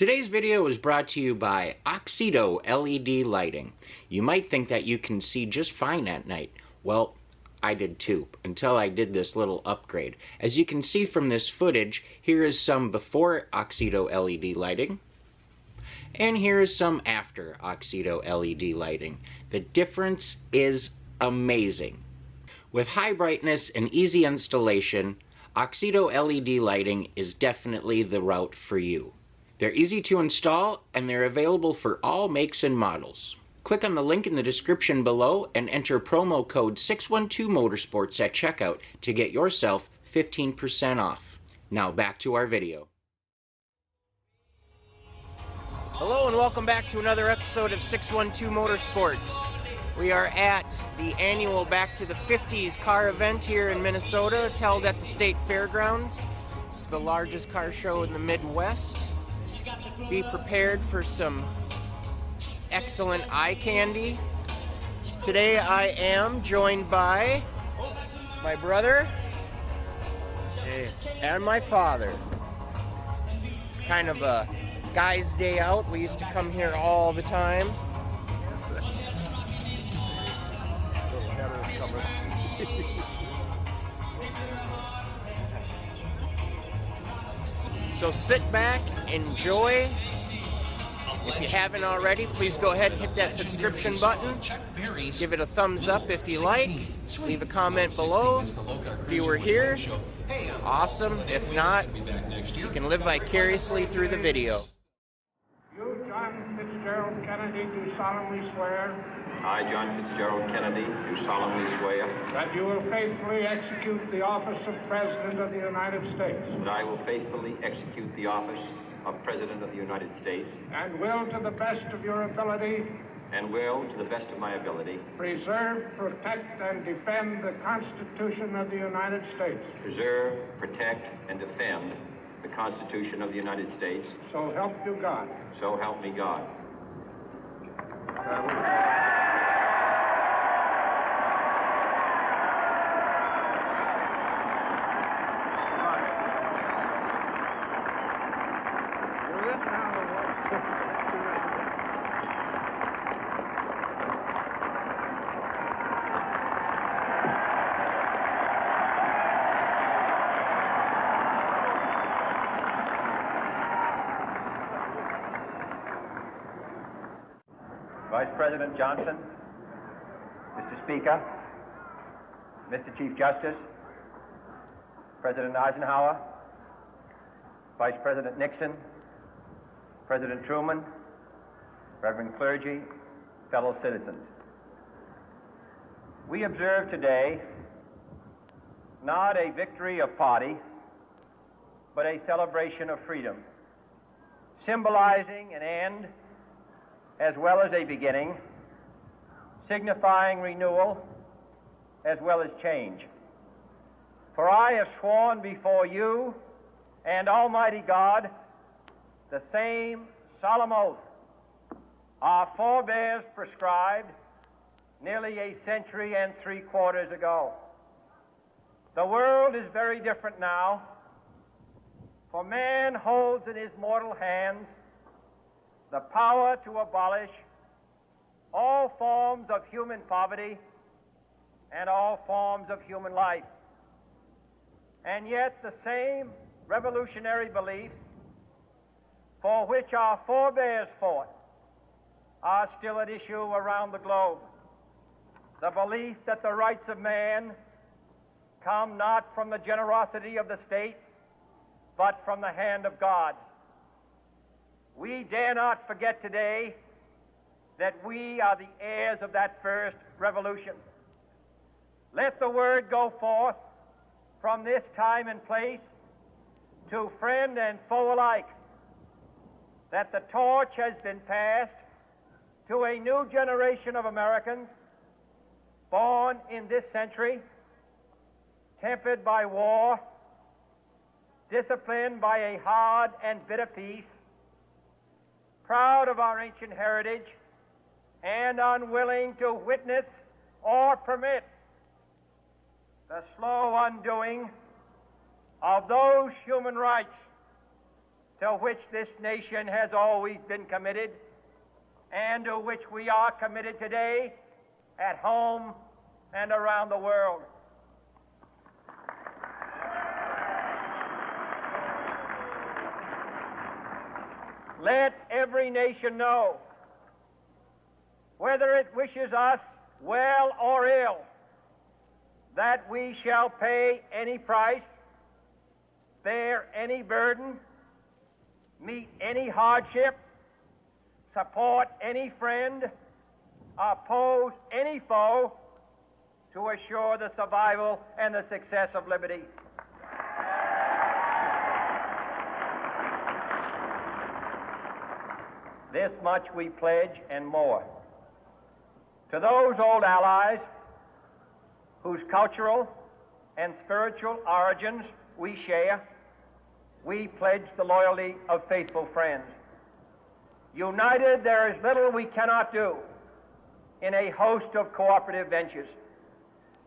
Today's video is brought to you by Oxido LED lighting. You might think that you can see just fine at night. Well, I did too, until I did this little upgrade. As you can see from this footage, here is some before Oxido LED lighting, and here is some after Oxido LED lighting. The difference is amazing. With high brightness and easy installation, Oxido LED lighting is definitely the route for you. They're easy to install, and they're available for all makes and models. Click on the link in the description below and enter promo code 612motorsports at checkout to get yourself 15% off. Now back to our video. Hello and welcome back to another episode of 612 Motorsports. We are at the annual Back to the 50's car event here in Minnesota. It's held at the State Fairgrounds. It's the largest car show in the Midwest. Be prepared for some excellent eye candy. Today I am joined by my brother and my father. It's kind of a guy's day out. We used to come here all the time. So sit back, enjoy. If you haven't already, please go ahead and hit that subscription button. Give it a thumbs up if you like. Leave a comment below. If you were here, awesome. If not, you can live vicariously through the video. You, John Fitzgerald Kennedy, do solemnly swear I, John Fitzgerald Kennedy, do solemnly swear that you will faithfully execute the office of President of the United States that I will faithfully execute the office of President of the United States and will, to the best of your ability, and will, to the best of my ability, preserve, protect, and defend the Constitution of the United States. preserve, protect, and defend the Constitution of the United States. So help you God. So help me God. Vice President Johnson, Mr. Speaker, Mr. Chief Justice, President Eisenhower, Vice President Nixon, President Truman, Reverend clergy, fellow citizens. We observe today not a victory of party, but a celebration of freedom, symbolizing an end as well as a beginning, signifying renewal as well as change. For I have sworn before you and Almighty God the same solemn oath our forebears prescribed nearly a century and 3/4 ago. The world is very different now, for man holds in his mortal hands the power to abolish all forms of human poverty and all forms of human life. And yet the same revolutionary beliefs for which our forebears fought are still at issue around the globe. The belief that the rights of man come not from the generosity of the state, but from the hand of God. We dare not forget today that we are the heirs of that first revolution. Let the word go forth from this time and place to friend and foe alike that the torch has been passed to a new generation of Americans born in this century, tempered by war, disciplined by a hard and bitter peace, proud of our ancient heritage, and unwilling to witness or permit the slow undoing of those human rights to which this nation has always been committed and to which we are committed today at home and around the world. Let every nation know, whether it wishes us well or ill, that we shall pay any price, bear any burden, meet any hardship, support any friend, oppose any foe to assure the survival and the success of liberty. This much we pledge and more. To those old allies whose cultural and spiritual origins we share, we pledge the loyalty of faithful friends. United, there is little we cannot do in a host of cooperative ventures.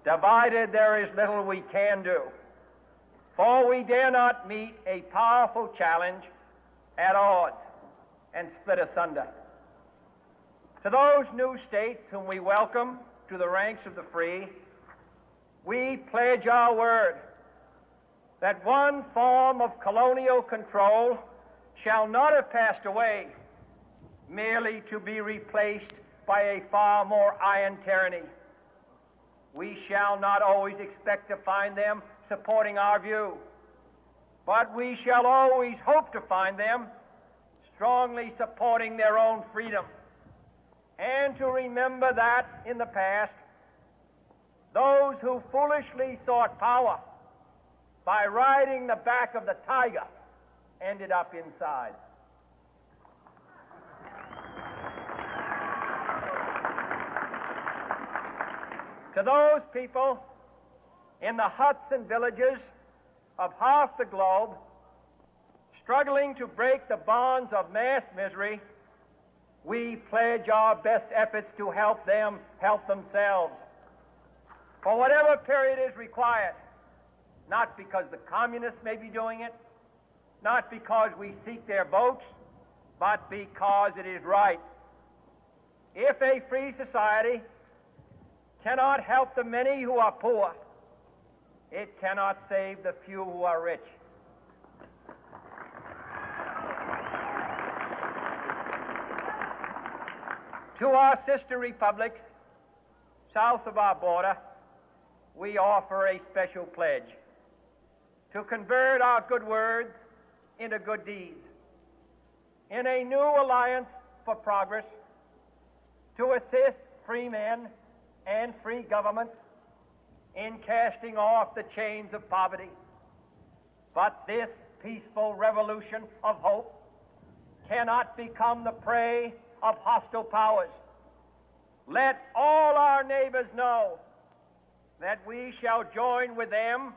Divided, there is little we can do, for we dare not meet a powerful challenge at odds and split asunder. To those new states whom we welcome to the ranks of the free, we pledge our word that one form of colonial control shall not have passed away merely to be replaced by a far more iron tyranny. We shall not always expect to find them supporting our view, but we shall always hope to find them strongly supporting their own freedom, and to remember that in the past, those who foolishly sought power by riding the back of the tiger ended up inside. To those people in the huts and villages of half the globe struggling to break the bonds of mass misery, we pledge our best efforts to help them help themselves for whatever period is required, not because the communists may be doing it, not because we seek their votes, but because it is right. If a free society cannot help the many who are poor, it cannot save the few who are rich. To our sister republics south of our border, we offer a special pledge to convert our good words into good deeds, in a new alliance for progress, to assist free men and free governments in casting off the chains of poverty. But this peaceful revolution of hope cannot become the prey of hostile powers. Let all our neighbors know that we shall join with them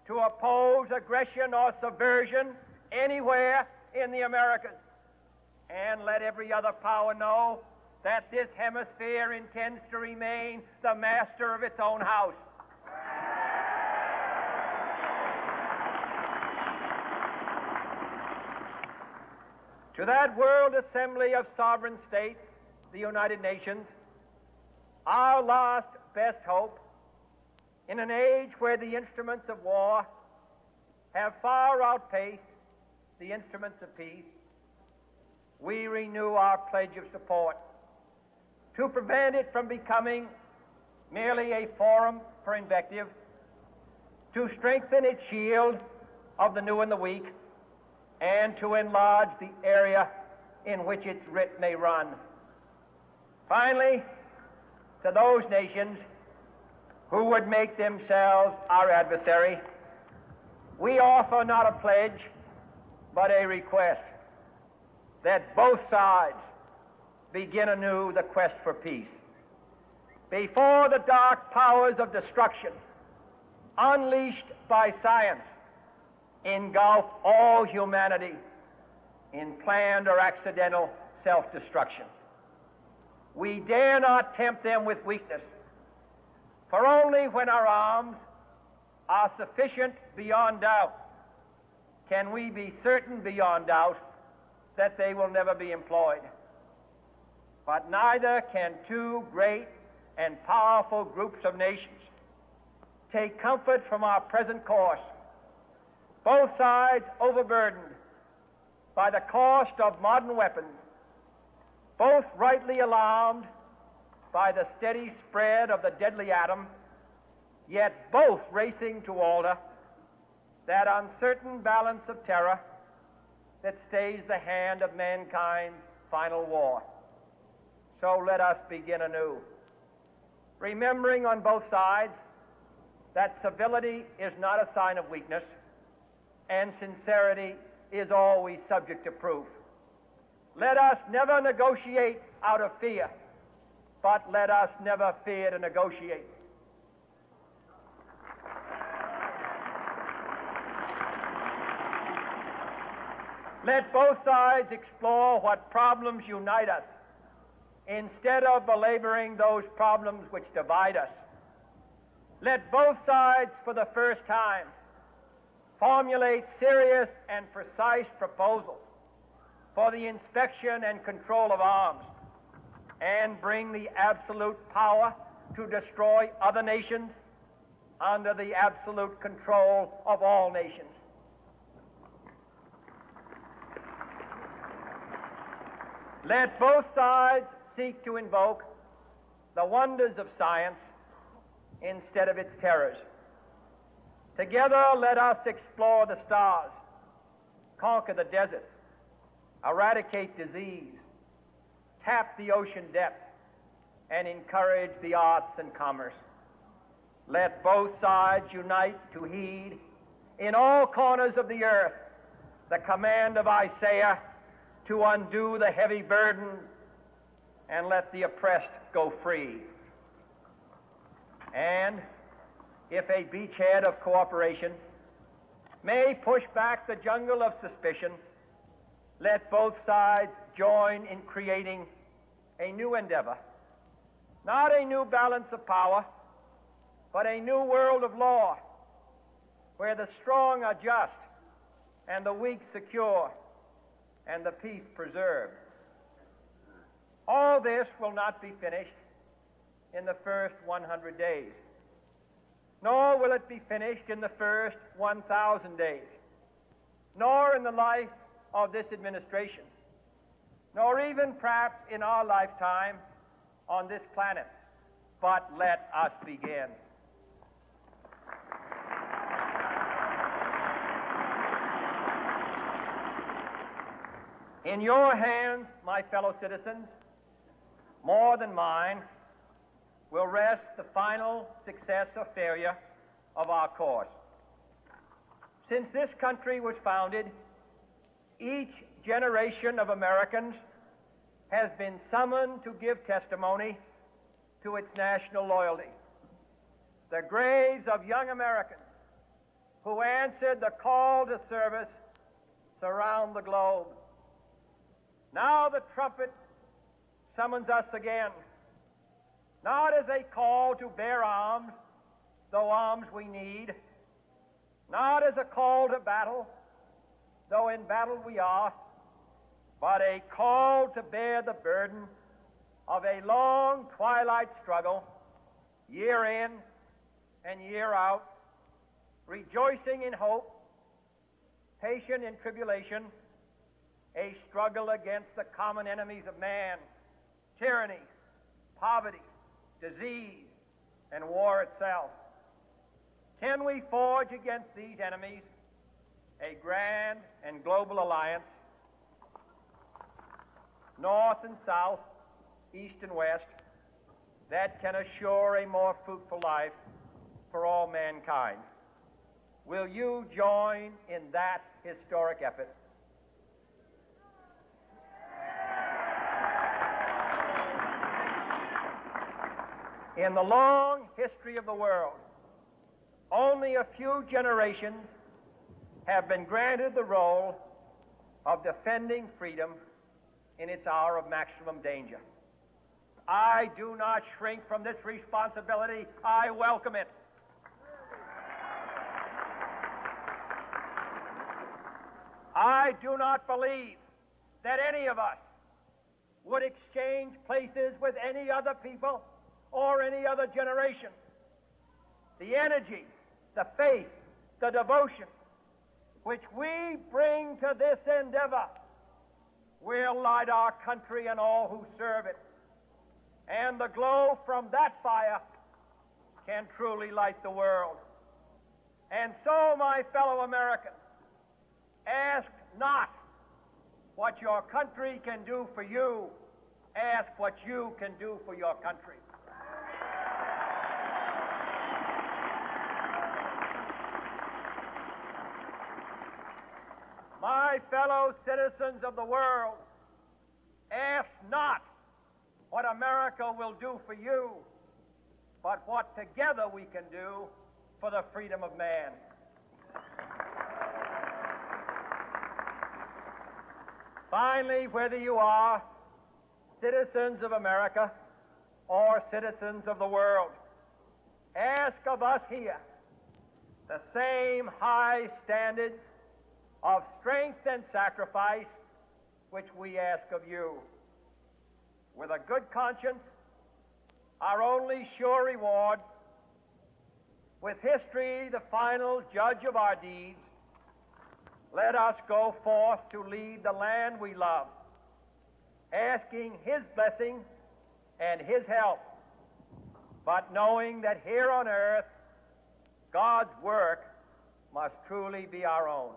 to oppose aggression or subversion anywhere in the Americas. And let every other power know that this hemisphere intends to remain the master of its own house. To that World Assembly of Sovereign States, the United Nations, our last best hope, in an age where the instruments of war have far outpaced the instruments of peace, we renew our pledge of support to prevent it from becoming merely a forum for invective, to strengthen its shield of the new and the weak, and to enlarge the area in which its writ may run. Finally, to those nations who would make themselves our adversary, we offer not a pledge, but a request that both sides begin anew the quest for peace. Before the dark powers of destruction, unleashed by science, engulf all humanity in planned or accidental self-destruction, we dare not tempt them with weakness, for only when our arms are sufficient beyond doubt can we be certain beyond doubt that they will never be employed. But neither can two great and powerful groups of nations take comfort from our present course, both sides overburdened by the cost of modern weapons, both rightly alarmed by the steady spread of the deadly atom, yet both racing to alter that uncertain balance of terror that stays the hand of mankind's final war. So let us begin anew, remembering on both sides that civility is not a sign of weakness, and sincerity is always subject to proof. Let us never negotiate out of fear, but let us never fear to negotiate. Let both sides explore what problems unite us, instead of belaboring those problems which divide us. Let both sides, for the first time, formulate serious and precise proposals for the inspection and control of arms, and bring the absolute power to destroy other nations under the absolute control of all nations. Let both sides seek to invoke the wonders of science instead of its terrors. Together, let us explore the stars, conquer the desert, eradicate disease, tap the ocean depths, and encourage the arts and commerce. Let both sides unite to heed in all corners of the earth the command of Isaiah to undo the heavy burden and let the oppressed go free. And if a beachhead of cooperation may push back the jungle of suspicion, let both sides join in creating a new endeavor, not a new balance of power, but a new world of law, where the strong are just and the weak secure and the peace preserved. All this will not be finished in the first 100 days, nor will it be finished in the first 1,000 days, nor in the life of this administration, nor even perhaps in our lifetime on this planet. But let us begin. In your hands, my fellow citizens, more than mine, will rest the final success or failure of our course. Since this country was founded, each generation of Americans has been summoned to give testimony to its national loyalty. The graves of young Americans who answered the call to service surround the globe. Now the trumpet summons us again, not as a call to bear arms, though arms we need, not as a call to battle, though in battle we are, but a call to bear the burden of a long twilight struggle, year in and year out, rejoicing in hope, patient in tribulation, a struggle against the common enemies of man, tyranny, poverty, disease, and war itself. Can we forge against these enemies a grand and global alliance, north and south, east and west, that can assure a more fruitful life for all mankind? Will you join in that historic effort? In the long history of the world, only a few generations have been granted the role of defending freedom in its hour of maximum danger. I do not shrink from this responsibility. I welcome it. I do not believe that any of us would exchange places with any other people or any other generation. The energy, the faith, the devotion which we bring to this endeavor will light our country and all who serve it. And the glow from that fire can truly light the world. And so, my fellow Americans, ask not what your country can do for you, ask what you can do for your country. My fellow citizens of the world, ask not what America will do for you, but what together we can do for the freedom of man. Finally, whether you are citizens of America or citizens of the world, ask of us here the same high standards of strength and sacrifice which we ask of you. With a good conscience, our only sure reward, with history the final judge of our deeds, let us go forth to lead the land we love, asking His blessing and His help, but knowing that here on earth, God's work must truly be our own.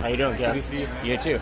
How you doing, Gus? You too.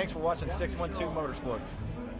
Thanks for watching 612 Motorsports.